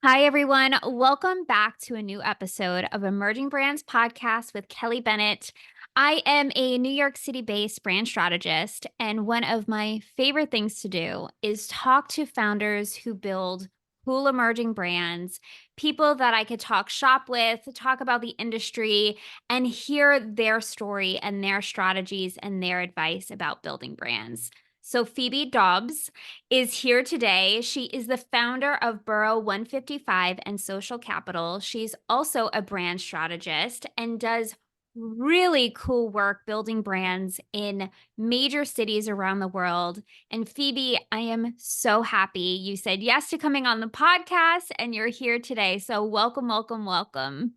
Hi, everyone. Welcome back to a new episode of Emerging Brands Podcast with Kelly Bennett. I am a New York City based brand strategist, and one of my favorite things to do is talk to founders who build cool emerging brands, people that I could talk shop with, talk about the industry, and hear their story and their strategies and their advice about building brands. So, Phoebe Dodds is here today. She is the founder of Buro155 and Social Capital. She's also a brand strategist and does really cool work building brands in major cities around the world. And Phoebe, I am so happy you said yes to coming on the podcast and you're here today. So welcome, welcome, welcome.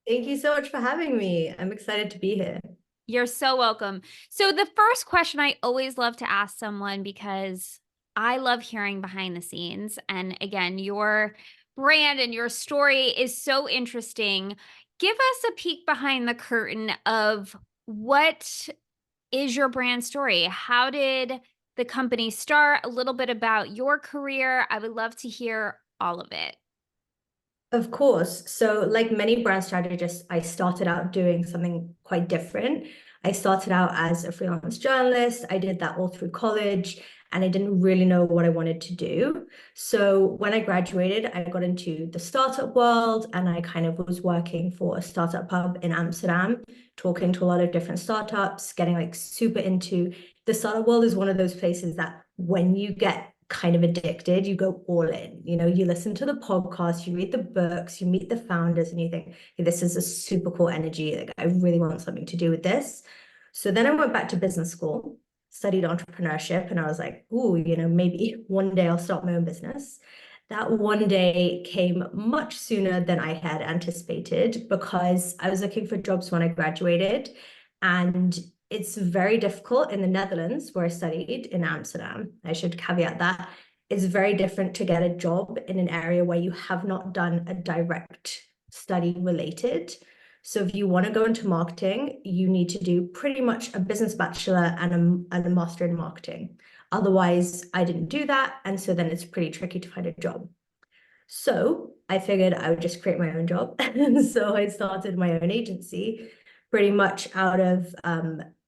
Thank you so much for having me. I'm excited to be here. You're so welcome. So the first question I always love to ask someone, because I love hearing behind the scenes. And again, your brand and your story is so interesting. Give us a peek behind the curtain of what is your brand story? How did the company start? A little bit about your career. I would love to hear all of it. Of course. So, like many brand strategists, I started out doing something quite different. I started out as a freelance journalist. I did that all through college, and I didn't really know what I wanted to do. So, when I graduated, I got into the startup world, and I kind of was working for a startup hub in Amsterdam, talking to a lot of different startups, getting like super into the startup world is one of those places that when you get kind of addicted, you go all in. You listen to the podcast, you read the books, you meet the founders, and you think, hey, this is a super cool energy. Like, I really want something to do with this. So then I went back to business school, studied entrepreneurship, and I was like, ooh, maybe one day I'll start my own business. That one day came much sooner than I had anticipated because I was looking for jobs when I graduated. And it's very difficult in the Netherlands, where I studied in Amsterdam. I should caveat that. It's very different to get a job in an area where you have not done a direct study related. So if you want to go into marketing, you need to do pretty much a business bachelor and a master in marketing. Otherwise, I didn't do that. And so then it's pretty tricky to find a job. So I figured I would just create my own job. And so I started my own agency pretty much out of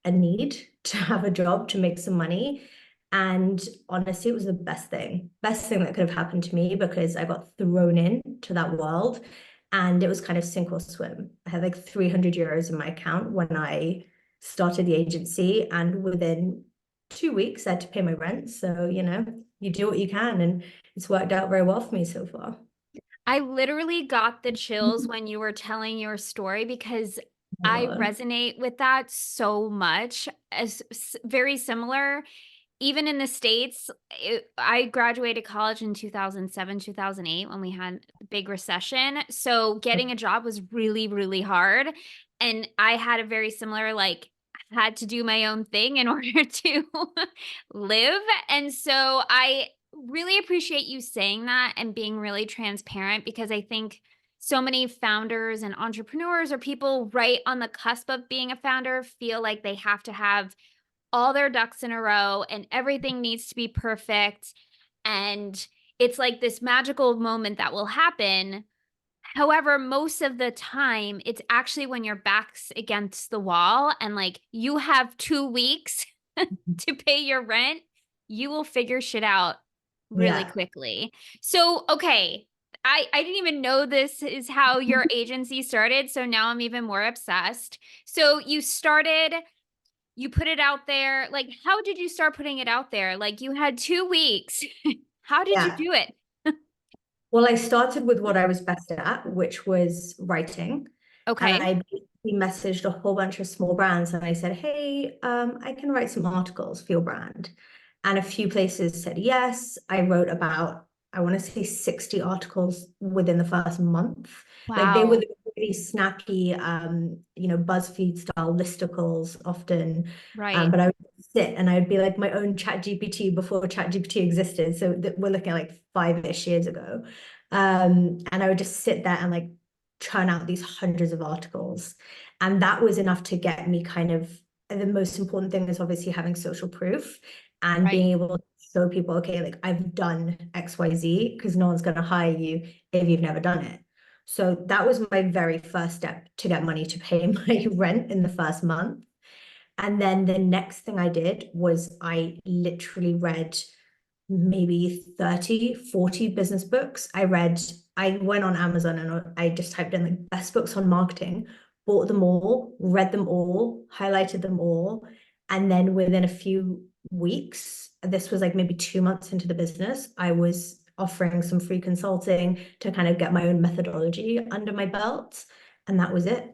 a need to have a job to make some money. And honestly, it was the best thing that could have happened to me because I got thrown into that world and it was kind of sink or swim. I had like 300 euros in my account when I started the agency, and within 2 weeks I had to pay my rent. So, you do what you can, and it's worked out very well for me so far. I literally got the chills when you were telling your story because Oh I my God. resonate with that so much. As very similar, even in the States, I graduated college in 2007, 2008 when we had the big recession. So getting a job was really, really hard. And I had a very similar, like, I had to do my own thing in order to live. And so I really appreciate you saying that and being really transparent, because I think so many founders and entrepreneurs or people right on the cusp of being a founder feel like they have to have all their ducks in a row and everything needs to be perfect. And it's like this magical moment that will happen. However, most of the time, it's actually when your back's against the wall and like you have 2 weeks to pay your rent, you will figure shit out really Yeah. quickly. So, okay, I didn't even know this is how your agency started. So now I'm even more obsessed. So you put it out there. Like, how did you start putting it out there? Like, you had 2 weeks. How did you Yeah. do it? Well, I started with what I was best at, which was writing. And Okay. I basically messaged a whole bunch of small brands and I said, hey, I can write some articles for your brand. And a few places said yes. I wrote about, I want to say 60 articles within the first month. Like, they were Wow. the really snacky, BuzzFeed style listicles often. Right. But I would sit and I would be like my own chat GPT before chat GPT existed. So that we're looking at like 5-ish years ago. And I would just sit there and like churn out these hundreds of articles. And that was enough to get me kind of, the most important thing is obviously having social proof and Right. being able to show people, okay, like I've done XYZ, because no one's going to hire you if you've never done it. So that was my very first step to get money to pay my rent in the first month. And then the next thing I did was I literally read maybe 30, 40 business books. I went on Amazon and I just typed in like best books on marketing, bought them all, read them all, highlighted them all. And then within a few weeks, this was like maybe 2 months into the business, I was offering some free consulting to kind of get my own methodology under my belt. And that was it.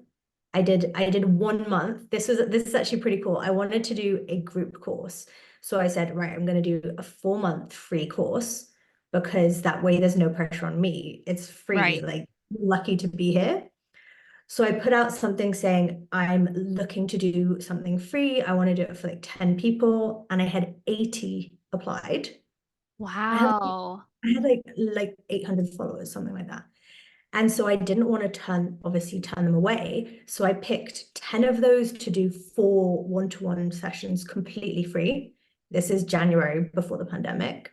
I did 1 month. This is actually pretty cool. I wanted to do a group course. So I said, right, I'm going to do a 4 month free course because that way there's no pressure on me. It's free, Right. like lucky to be here. So I put out something saying, I'm looking to do something free. I want to do it for like 10 people. And I had 80 applied. I had, Wow. I had like 800 followers, something like that. And so I didn't want to obviously turn them away. So I picked 10 of those to do 4 one-to-one sessions completely free. This is January before the pandemic.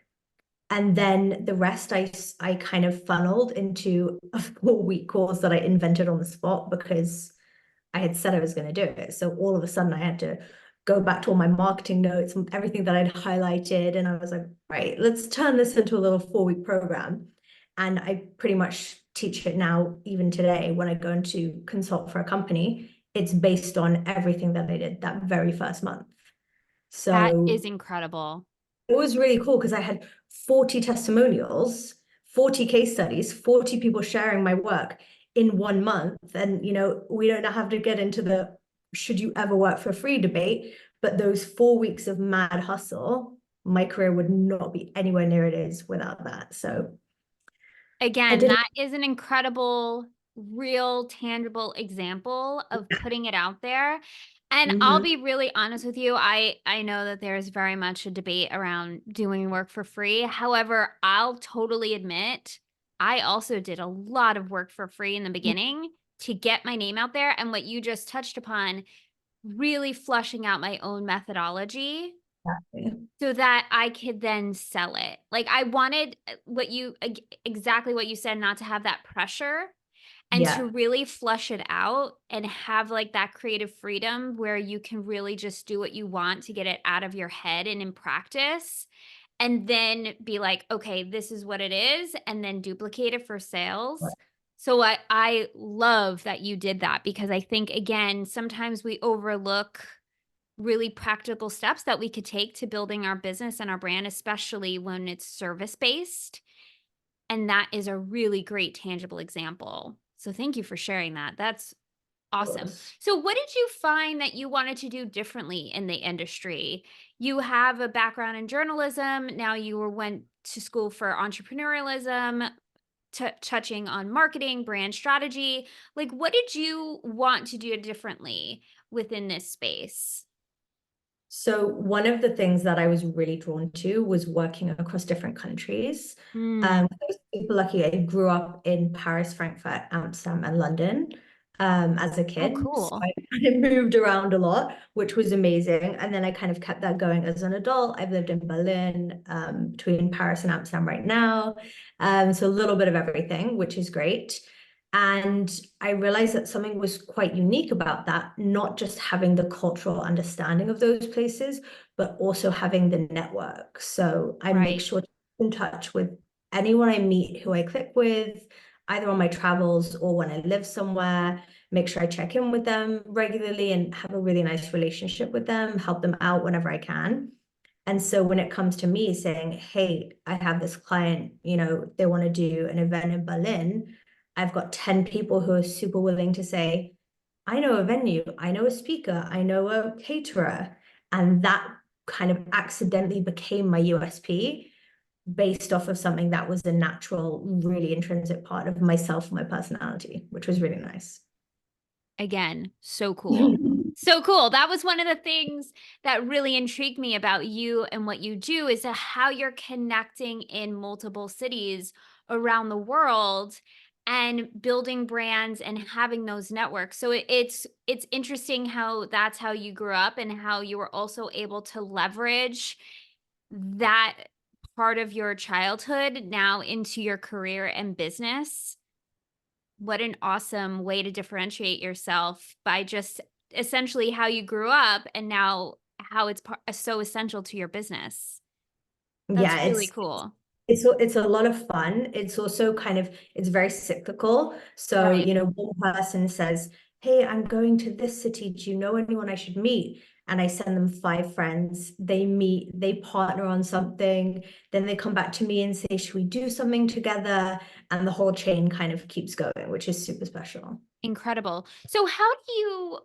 And then the rest I kind of funneled into a 4 week course that I invented on the spot because I had said I was going to do it. So all of a sudden I had to go back to all my marketing notes and everything that I'd highlighted. And I was like, right, let's turn this into a little 4 week program. And I pretty much teach it now, even today, when I go into consult for a company, it's based on everything that I did that very first month. That So is incredible. it was really cool because I had 40 testimonials, 40 case studies, 40 people sharing my work in 1 month. And, we don't have to get into the should you ever work for free debate, but those 4 weeks of mad hustle, my career would not be anywhere near it is without that. So I Again, did that is an incredible, real, tangible example of it. putting it out there. And I'll Mhm. be really honest with you, I know that there's very much a debate around doing work for free. However, I'll totally admit, I also did a lot of work for free in the beginning to get my name out there, and what you just touched upon, really flushing out my own methodology Exactly. so that I could then sell it. Like, I wanted, exactly what you said, not to have that pressure and to Yeah. really flush it out and have, like, that creative freedom where you can really just do what you want to get it out of your head and in practice, and then be like, "Okay, this is what it is," and then duplicate it for sales. So I love that you did that because I think, again, sometimes we overlook really practical steps that we could take to building our business and our brand, especially when it's service based. And that is a really great tangible example. So thank you for sharing that. That's Of awesome. course. So what did you find that you wanted to do differently in the industry? You have a background in journalism. Now went to school for entrepreneurialism, touching on marketing, brand strategy. Like, what did you want to do differently within this space? So one of the things that I was really drawn to was working across different countries. Mm. I was super lucky. I grew up in Paris, Frankfurt, Amsterdam, and London as a Oh, kid. So cool. I kind of moved around a lot, which was amazing. And then I kind of kept that going as an adult. I've lived in Berlin, between Paris and Amsterdam right now. So a little bit of everything, which is great. And I realized that something was quite unique about that, not just having the cultural understanding of those places, but also having the network. So I make Right. sure to keep in touch with anyone I meet who I click with, either on my travels or when I live somewhere, make sure I check in with them regularly and have a really nice relationship with them, help them out whenever I can. And so when it comes to me saying, hey, I have this client, they want to do an event in Berlin, I've got 10 people who are super willing to say, I know a venue, I know a speaker, I know a caterer. And that kind of accidentally became my USP based off of something that was a natural, really intrinsic part of myself, my personality, which was really nice. Again, so cool. So cool. That was one of the things that really intrigued me about you and what you do is how you're connecting in multiple cities around the world and building brands and having those networks. So it's interesting how that's how you grew up and how you were also able to leverage that part of your childhood now into your career and business. What an awesome way to differentiate yourself by just essentially how you grew up and now how it's so essential to your business. That's Yeah, really cool. it's a lot of fun. It's also kind of it's very cyclical. So, Right. one person says, "Hey, I'm going to this city. Do you know anyone I should meet?" And I send them five friends. They meet, they partner on something, then they come back to me and say, "Should we do something together?" And the whole chain kind of keeps going, which is super special. Incredible. So how do you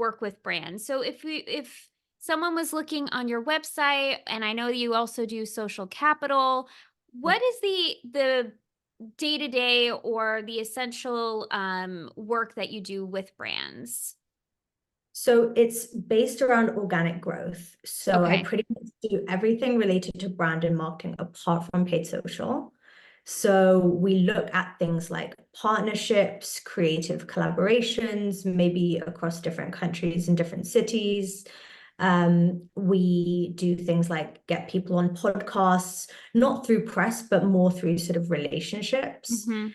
work with brands? So if someone was looking on your website, and I know you also do social capital, Yeah. what is the day to day or the essential work that you do with brands? So it's based around organic growth. So I Okay. pretty much do everything related to brand and marketing apart from paid social. So we look at things like partnerships, creative collaborations, maybe across different countries and different cities. We do things like get people on podcasts, not through press, but more through sort of relationships, Hmm.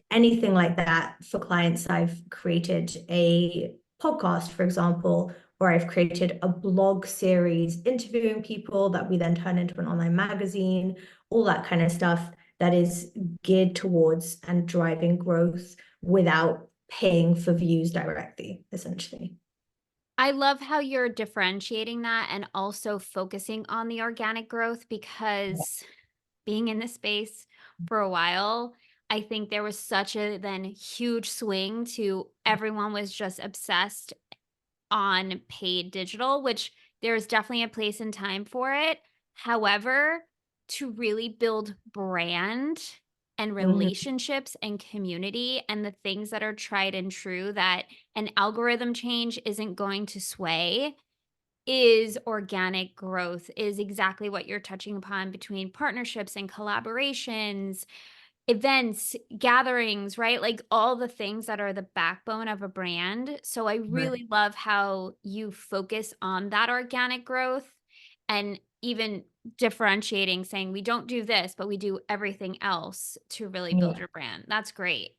anything like that. For clients, I've created a podcast, for example, or I've created a blog series interviewing people that we then turn into an online magazine, all that kind of stuff that is geared towards and driving growth without paying for views directly, essentially. I love how you're differentiating that and also focusing on the organic growth because being in this space for a while, I think there was such a then huge swing to everyone was just obsessed on paid digital, which there's definitely a place and time for it. However, to really build brand and Mhm. relationships and community and the things that are tried and true that an algorithm change isn't going to sway is organic growth, is exactly what you're touching upon between partnerships and collaborations, events, gatherings, right? Like all the things that are the backbone of a brand. So I Right. really love how you focus on that organic growth and even differentiating, saying we don't do this, but we do everything else to really build Yeah. your brand. That's great.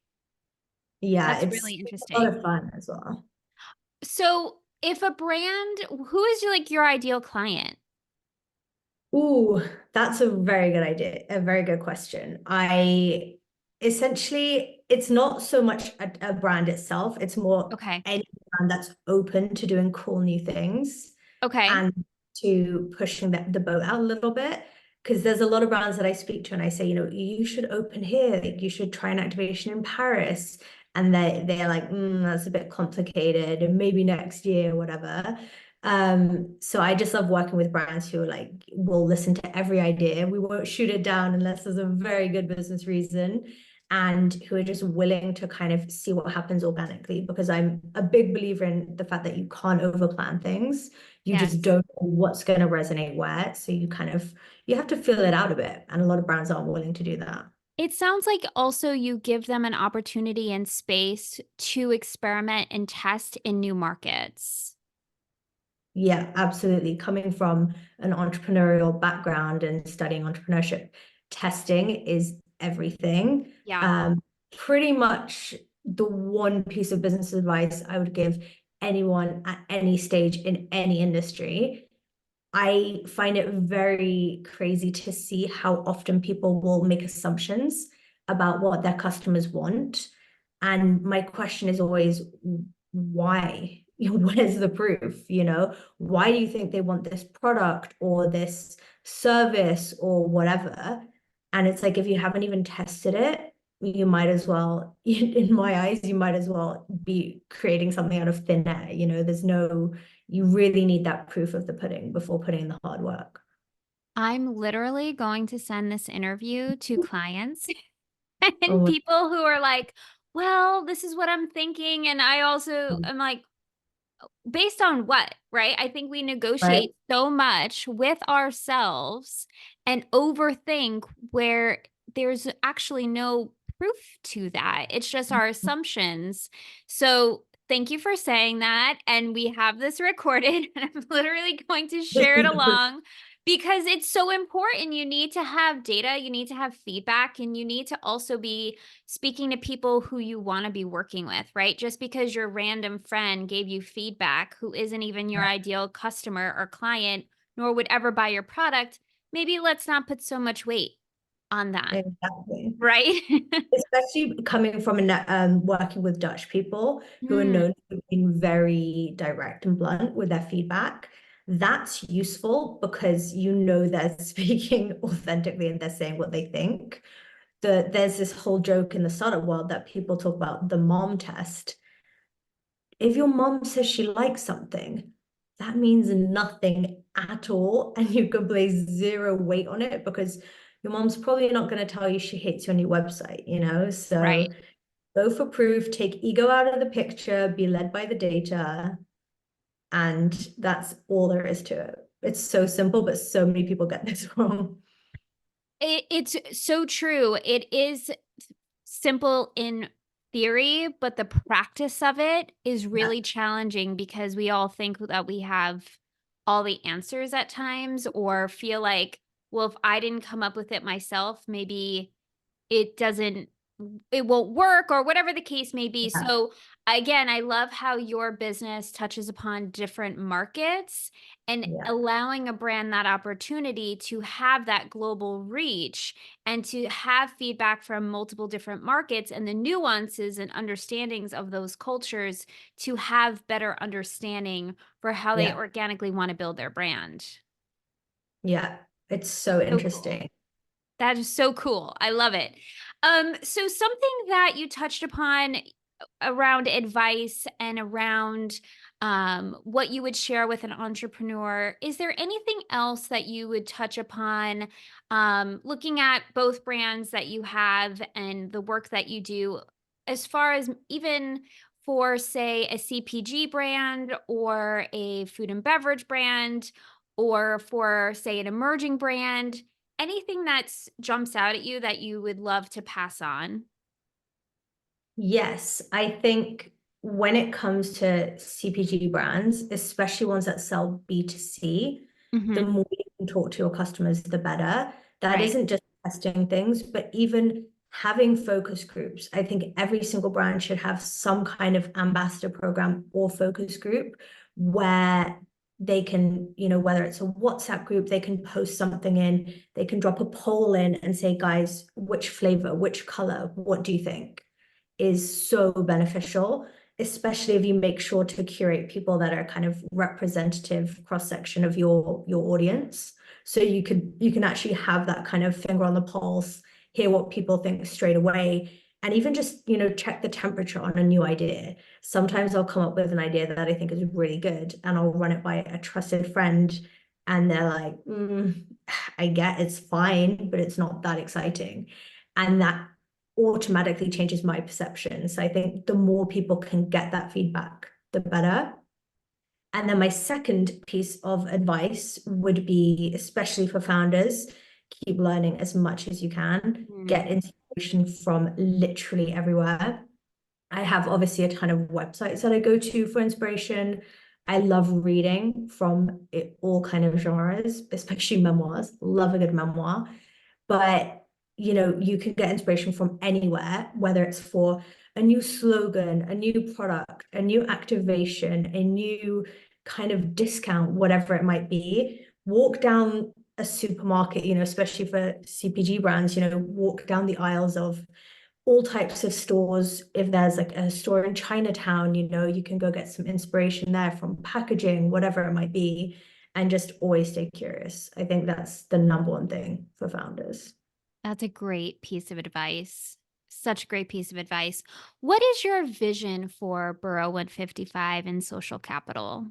Yeah, That's it's really a lot interesting. of fun as well. So if a brand, who is your like your ideal client? Ooh, that's a very good idea, a very good question. I essentially, it's not so much a brand itself, it's more Okay. any brand that's open to doing cool new things Okay. and to pushing the boat out a little bit. Because there's a lot of brands that I speak to and I say, you should open here, like you should try an activation in Paris. And they're like, that's a bit complicated, and maybe next year, whatever. So I just love working with brands who like will listen to every idea. We won't shoot it down unless there's a very good business reason, and who are just willing to kind of see what happens organically, because I'm a big believer in the fact that you can't overplan things. You just Yes. don't know what's going to resonate where. So you have to feel it out a bit. And a lot of brands aren't willing to do that. It sounds like also you give them an opportunity and space to experiment and test in new markets. Yeah, absolutely. Coming from an entrepreneurial background and studying entrepreneurship, testing is everything. Yeah. Um, Pretty much the one piece of business advice I would give anyone at any stage in any industry. I find it very crazy to see how often people will make assumptions about what their customers want. And my question is always, why? Where's the proof? Why do you think they want this product or this service or whatever? And it's like, if you haven't even tested it, you might as well, in my eyes, you might as well be creating something out of thin air. You really need that proof of the pudding before putting in the hard work. I'm literally going to send this interview to clients and Oh, people who are like, well, this is what I'm thinking. And I also am like, based on what, right? I think we right. negotiate so much with ourselves and overthink where there's actually no proof to that. It's just our assumptions. So, thank you for saying that. And we have this recorded, and I'm literally going to This share it is the proof. along Because it's so important. You need to have data, you need to have feedback, and you need to also be speaking to people who you want to be working with, right? Just because your random friend gave you feedback who isn't even your ideal customer or client, nor would ever buy your product, maybe let's not put so much weight on that, Exactly. right? Especially coming from working with Dutch people who are Mm, known for being very direct and blunt with their feedback. That's useful because you know they're speaking authentically and they're saying what they think. There's this whole joke in the startup world that people talk about the mom test. If your mom says she likes something, that means nothing at all, and you can place zero weight on it because your mom's probably not going to tell you she hates you on your website, you know? right. So go for proof, take ego out of the picture, be led by the data, and that's all there is to it. It's so simple, but so many people get this wrong. It's so true. It is simple in theory, but the practice of it is Yeah, really challenging because we all think that we have all the answers at times or feel like, well, if I didn't come up with it myself, maybe it doesn't it won't work or whatever the case may be. yeah, So again, I love how your business touches upon different markets and yeah, allowing a brand that opportunity to have that global reach and to have feedback from multiple different markets and the nuances and understandings of those cultures to have better understanding for how they yeah, organically want to build their brand. yeah. It's so So cool. interesting. That is so cool. I love it. So something that you touched upon around advice and around what you would share with an entrepreneur, is there anything else that you would touch upon looking at both brands that you have and the work that you do, as far as even for, say, a CPG brand or a food and beverage brand, or for, say, an emerging brand? Anything that's jumps out at you that you would love to pass on? Yes, I think when it comes to CPG brands, especially ones that sell B2C, the Mhm. more you can talk to your customers, the better. That Right. isn't just testing things, but even having focus groups. I think every single brand should have some kind of ambassador program or focus group where they can, whether it's a WhatsApp group, they can post something in, they can drop a poll in and say, guys, which flavor, which color, what do you think? Is so beneficial, especially if you make sure to curate people that are kind of representative cross-section of your audience. So you can actually have that kind of finger on the pulse, hear what people think straight away, and even just, check the temperature on a new idea. Sometimes I'll come up with an idea that I think is really good and I'll run it by a trusted friend and they're like, I get it's fine, but it's not that exciting. And that automatically changes my perception. So I think the more people can get that feedback, the better. And then my second piece of advice would be, especially for founders, keep learning as much as you can, Mm. get inspiration from literally everywhere. I have obviously a ton of websites that I go to for inspiration. I love reading from all kind of genres, especially memoirs. Love a good memoir. But you can get inspiration from anywhere, whether it's for a new slogan, a new product, a new activation, a new kind of discount, whatever it might be. Walk down a supermarket, especially for CPG brands, walk down the aisles of all types of stores. If there's like a store in Chinatown, you can go get some inspiration there from packaging, whatever it might be, and just always stay curious. I think that's the number one thing for founders. That's a great piece of advice. Such a great piece of advice. What is your vision for Buro155 and social capital?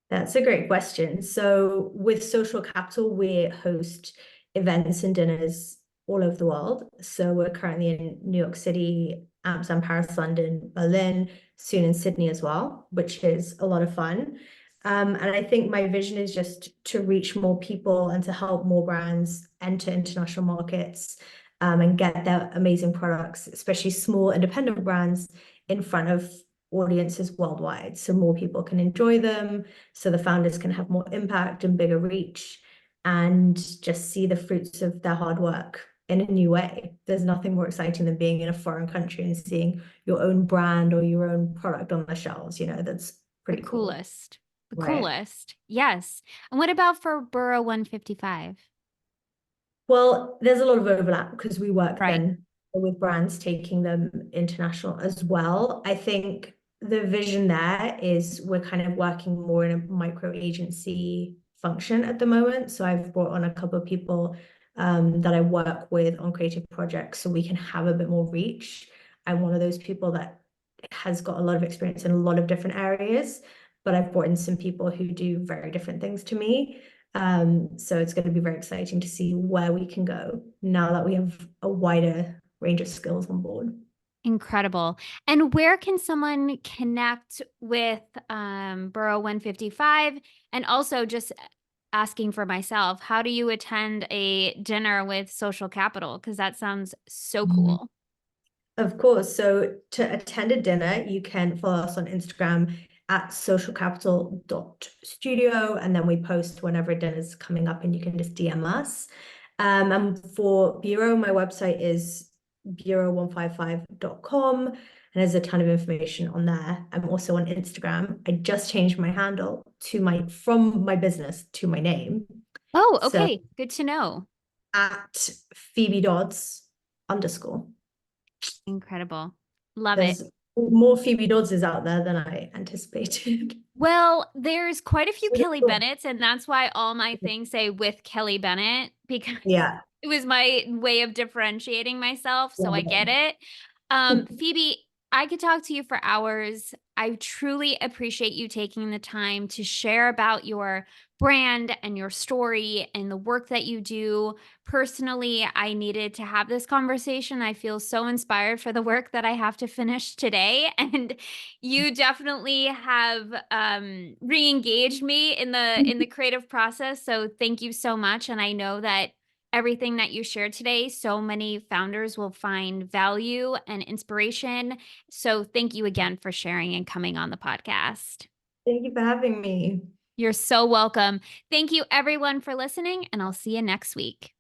That's a great question. So with Social Capital, we host events and dinners all over the world. So we're currently in New York City, Amsterdam, Paris, London, Berlin, soon in Sydney as well, which is a lot of fun. And I think my vision is just to reach more people and to help more brands enter international markets, and get their amazing products, especially small independent brands, in front of audiences worldwide, so more people can enjoy them, so the founders can have more impact and bigger reach, and just see the fruits of their hard work in a new way. There's nothing more exciting than being in a foreign country and seeing your own brand or your own product on the shelves. That's The pretty cool, coolest. The right? coolest. Yes. And what about for Buro155? Well, there's a lot of overlap because we work Right. then with brands taking them international as well. I think the vision there is we're kind of working more in a micro agency function at the moment. So I've brought on a couple of people that I work with on creative projects so we can have a bit more reach. I'm one of those people that has got a lot of experience in a lot of different areas, but I've brought in some people who do very different things to me. So it's going to be very exciting to see where we can go now that we have a wider range of skills on board. Incredible. And where can someone connect with Buro155? And also just asking for myself, how do you attend a dinner with social capital? Because that sounds so cool. Of course. So to attend a dinner, you can follow us on Instagram at socialcapital.studio, and then we post whenever a dinner is coming up and you can just DM us. And for Bureau, my website is Buro155.com, and there's a ton of information on there. I'm also on Instagram. I just changed my handle from my business to my name. Oh, So okay. Good to know. at Phoebe Dodds _ Incredible. Love it. There's more Phoebe Dodds out there than I anticipated. Well, there's quite a few Kelly Bennetts, and that's why all my things say with Kelly Bennett, because Yeah. it was my way of differentiating myself. So I get it. Phoebe, I could talk to you for hours. I truly appreciate you taking the time to share about your brand and your story and the work that you do. Personally, I needed to have this conversation. I feel so inspired for the work that I have to finish today. And you definitely have re-engaged me in the creative process. So thank you so much. And I know that everything that you shared today, so many founders will find value and inspiration. So thank you again for sharing and coming on the podcast. Thank you for having me. You're so welcome. Thank you everyone for listening, and I'll see you next week.